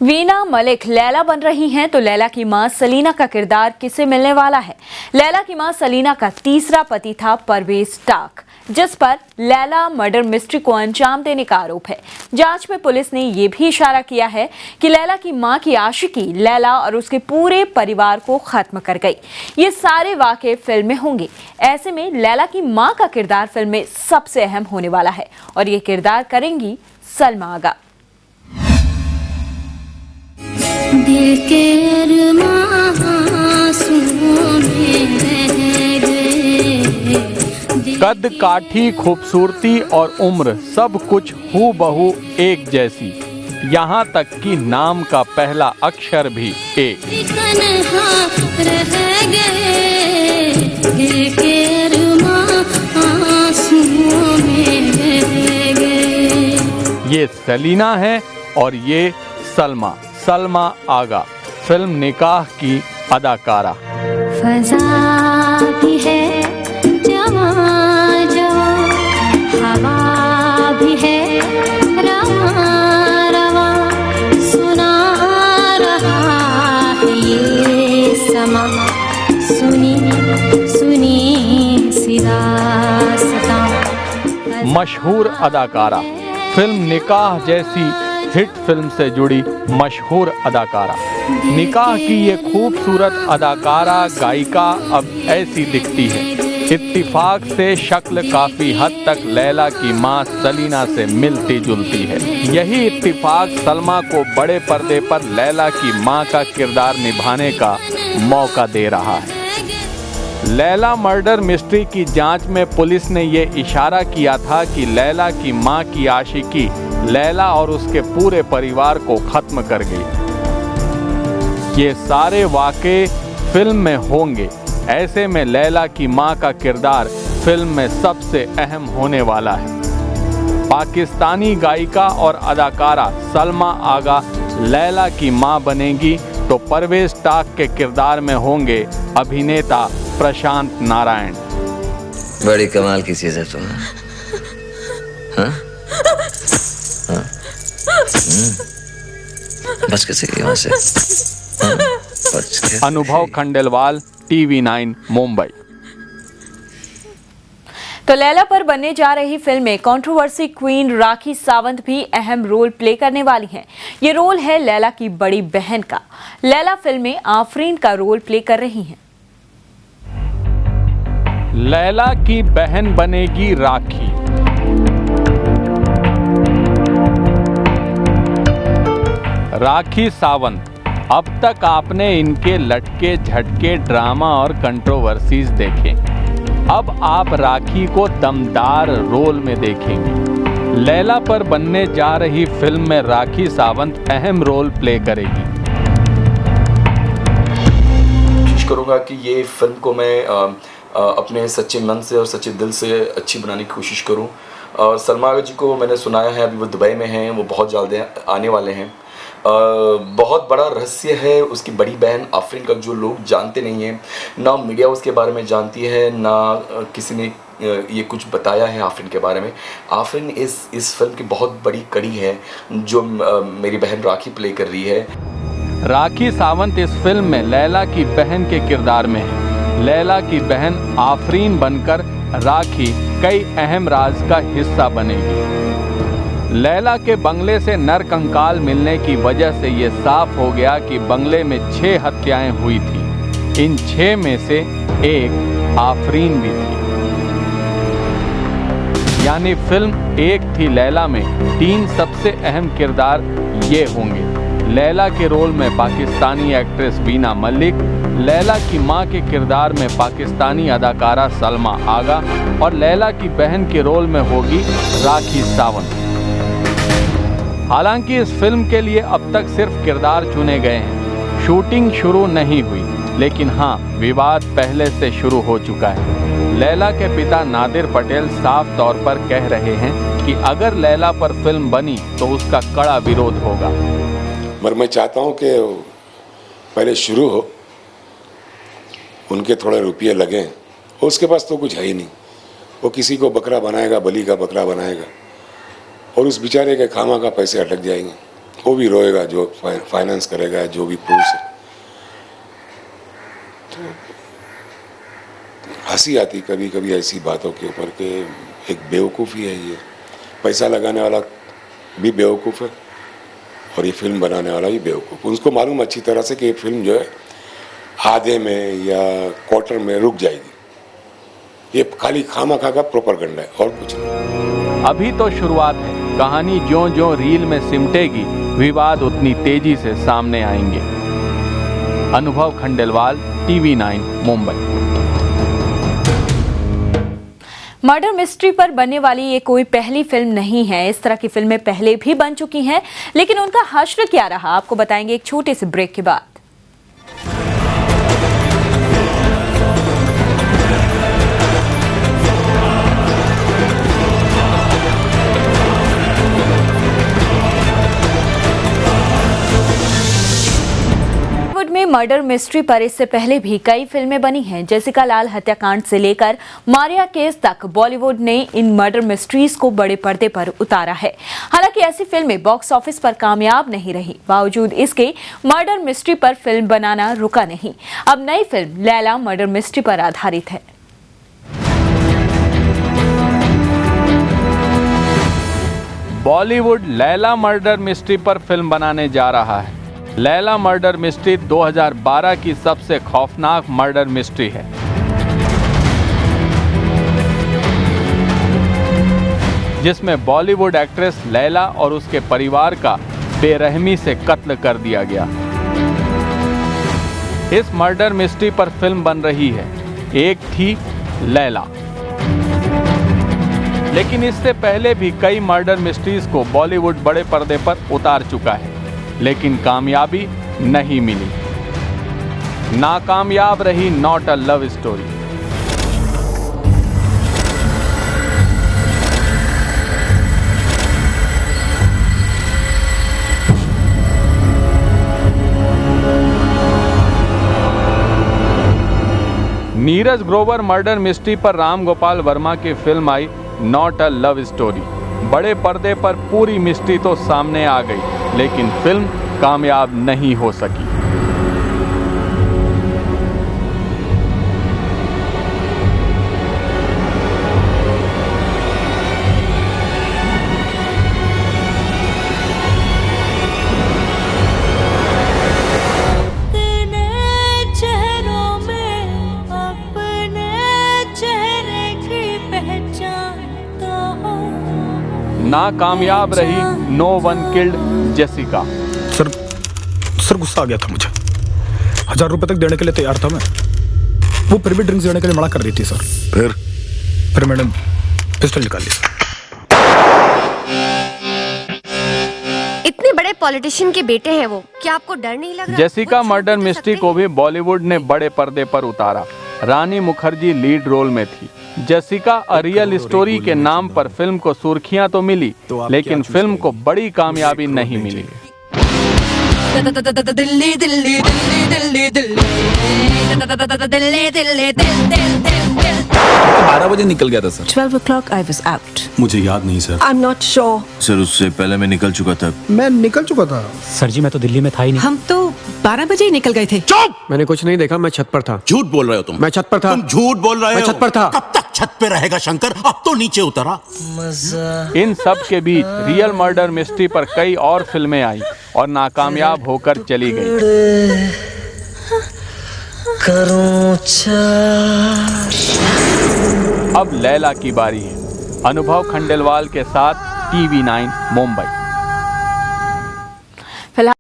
वीना मलिक लैला बन रही हैं तो लैला की मां सलीना का किरदार किसे मिलने वाला है। लैला की मां सलीना का तीसरा पति था परवेज टाक, जिस पर लैला मर्डर मिस्ट्री को अंजाम देने का आरोप है। जांच में पुलिस ने यह भी इशारा किया है कि लैला की मां की आशिकी लैला और उसके पूरे परिवार को खत्म कर गई। ये सारे वाकये फिल्म में होंगे। ऐसे में लैला की मां का किरदार फिल्म में सबसे अहम होने वाला है और ये किरदार करेंगी सलमा आगा। दिल के अरमां में कद काठी खूबसूरती और उम्र सब कुछ हूबहू एक जैसी, यहाँ तक कि नाम का पहला अक्षर भी एक। ये सलीना है और ये सलमा आगा, फिल्म निकाह की अदाकारा। फज़ा भी है जवां जवां, हवा भी है रवां रवां, सुना रहा है ये समा, सुनी सुनी सी दास्तां। मशहूर अदाकारा, फिल्म निकाह जैसी हिट फिल्म से जुड़ी मशहूर अदाकारा। निकाह की ये खूबसूरत अदाकारा गायिका अब ऐसी दिखती है। इत्तिफाक से शक्ल काफी हद तक लैला की मां सलीना से मिलती जुलती है। यही इत्तिफाक सलमा को बड़े पर्दे पर लैला की मां का किरदार निभाने का मौका दे रहा है। लैला मर्डर मिस्ट्री की जांच में पुलिस ने ये इशारा किया था कि लैला की मां की आशिकी लैला और उसके पूरे परिवार को खत्म कर गई। ये सारे वाक़े फिल्म में होंगे। ऐसे में लैला की मां का किरदार फिल्म में सबसे अहम होने वाला है। पाकिस्तानी गायिका और अदाकारा सलमा आगा लैला की मां बनेगी तो परवेज टाक के किरदार में होंगे अभिनेता प्रशांत नारायण। बड़ी कमाल की चीज है तुम। हाँ? हाँ? बच कैसे गई वहां से? हाँ? अनुभव खंडेलवाल, TV9 मुंबई। तो लैला पर बनने जा रही फिल्म में कंट्रोवर्सी क्वीन राखी सावंत भी अहम रोल प्ले करने वाली हैं। ये रोल है लैला की बड़ी बहन का। लैला फिल्म में आफरीन का रोल प्ले कर रही हैं। लैला की बहन बनेगी राखी। राखी सावंत। अब तक आपने इनके लटके झटके ड्रामा और कंट्रोवर्सीज देखे। अब आप राखी को दमदार रोल में देखेंगे। लैला पर बनने जा रही फिल्म में राखी सावंत अहम रोल प्ले करेगी। कोशिश करूँगा कि ये फिल्म को मैं अपने सच्चे मन से और सच्चे दिल से अच्छी बनाने की कोशिश करूँ। और सलमा आगा जी को मैंने सुनाया है, अभी वो दुबई में हैं, वो बहुत जल्द आने वाले हैं। बहुत बड़ा रहस्य है उसकी बड़ी बहन आफरीन का, जो लोग जानते नहीं हैं। ना मीडिया उसके बारे में जानती है, ना किसी ने ये कुछ बताया है आफरीन के बारे में। आफरीन इस फिल्म की बहुत बड़ी कड़ी है जो मेरी बहन राखी प्ले कर रही है। राखी सावंत इस फिल्म में लैला की बहन के किरदार में है। लैला की बहन आफरीन बनकर राखी कई अहम राज का हिस्सा बनेगी। लैला के बंगले से नरकंकाल मिलने की वजह से ये साफ हो गया कि बंगले में 6 हत्याएं हुई थी। इन 6 में से एक आफरीन भी थी। यानी फिल्म एक थी लैला में 3 सबसे अहम किरदार ये होंगे। लैला के रोल में पाकिस्तानी एक्ट्रेस वीना मलिक, लैला की मां के किरदार में पाकिस्तानी अदाकारा सलमा आगा और लैला की बहन के रोल में होगी राखी सावंत। हालांकि इस फिल्म के लिए अब तक सिर्फ किरदार चुने गए हैं। शूटिंग शुरू नहीं हुई, लेकिन हाँ, विवाद पहले से शुरू हो चुका है। लैला के पिता नादिर पटेल साफ तौर पर कह रहे हैं कि अगर लैला पर फिल्म बनी तो उसका कड़ा विरोध होगा। मगर मैं चाहता हूँ कि पहले शुरू हो, उनके थोड़े रुपये लगें। उसके पास तो कुछ है ही नहीं। वो किसी को बकरा बनाएगा, बलि का बकरा बनाएगा और उस बेचारे के खामा का पैसे अटक जाएंगे। वो भी रोएगा जो फाइनेंस करेगा, जो भी पुलिस। तो हंसी आती कभी कभी ऐसी बातों के ऊपर कि एक बेवकूफ़ी है ये। पैसा लगाने वाला भी बेवकूफ़ है और ये फिल्म बनाने वाला भी बेवकूफ़। उसको मालूम अच्छी तरह से कि ये फिल्म जो है आधे में या क्वार्टर में रुक जाएगी। ये खाली खामा-खा का प्रोपेगेंडा है और कुछ नहीं। अभी तो शुरुआत है। कहानी ज्यों ज्यों रील में सिमटेगी, विवाद उतनी तेजी से सामने आएंगे। अनुभव Khandelwal, TV9 Mumbai. Murder mystery पर बनने वाली ये कोई पहली फिल्म नहीं है। इस तरह की फिल्में पहले भी बन चुकी हैं, लेकिन उनका हश्र क्या रहा, आपको बताएंगे एक छोटे से ब्रेक के बाद। में मर्डर मिस्ट्री पर इससे पहले भी कई फिल्में बनी हैं। जेसिका लाल हत्याकांड से लेकर मारिया केस तक बॉलीवुड ने इन मर्डर मिस्ट्रीज को बड़े पर्दे पर उतारा है। हालांकि ऐसी फिल्में बॉक्स ऑफिस पर कामयाब नहीं रही। बावजूद इसके मर्डर मिस्ट्री पर फिल्म बनाना रुका नहीं। अब नई फिल्म लैला मर्डर मिस्ट्री पर आधारित है। बॉलीवुड लैला मर्डर मिस्ट्री पर फिल्म बनाने जा रहा है। लैला मर्डर मिस्ट्री 2012 की सबसे खौफनाक मर्डर मिस्ट्री है। जिसमें बॉलीवुड एक्ट्रेस लैला और उसके परिवार का बेरहमी से कत्ल कर दिया गया। इस मर्डर मिस्ट्री पर फिल्म बन रही है। एक थी लैला। लेकिन इससे पहले भी कई मर्डर मिस्ट्रीज को बॉलीवुड बड़े पर्दे पर उतार चुका है, लेकिन कामयाबी नहीं मिली। नाकामयाब रही not a love story. Neeraj Grover murder mystery पर राम गोपाल वर्मा की film I not a love story. बड़े पर्दे पर पूरी मिस्ट्री तो सामने आ गई, लेकिन फिल्म कामयाब नहीं हो सकी। नाकामयाब रही no one killed Jessica. Sir गुस्सा आ गया था मुझे। 1000 रुपए तक देने के लिए तैयार था मैं। वो फिर भी ड्रिंक्स देने के लिए मना कर रही थी सर। फिर मैंने पिस्टल निकाल ली। इतने बड़े पॉलिटिशियन के बेटे हैं वो, क्या आपको डर नहीं लग रहा? जेसिका मर्डर मिस्ट्री को भी बॉलीवुड ने बड़े पर्दे पर उतारा। रानी मुखर्जी लीड रोल में थी। जेसिका अ रियल स्टोरी के नाम पर फिल्म को सुर्खियां तो मिली, लेकिन फिल्म को बड़ी कामयाबी नहीं मिली। 12 बजे निकल गया था sir. 12 o'clock I was out. मुझे याद नहीं sir. I'm not sure. Sir उससे पहले मैं निकल चुका था। मैं निकल चुका था सर जी, मैं तो दिल्ली में था ही नहीं। हम तो 12 बजे ही निकल गए थे। चुप! मैंने कुछ नहीं देखा, मैं छत पर था। झूठ बोल रहे हो तुम। मैं छत पर था। तुम झूठ बोल रहे हो। मैं छत पर था। कब तक छत पे रहेगा शंकर? अब तो नीचे उतरा। इन सब के बीच रियल मर्डर मिस्ट्री पर कई और फिल्में आई और नाकामयाब होकर चली गई। अब लैला की बारी है। अनुभव खंडेलवाल के साथ TV9 मुंबई।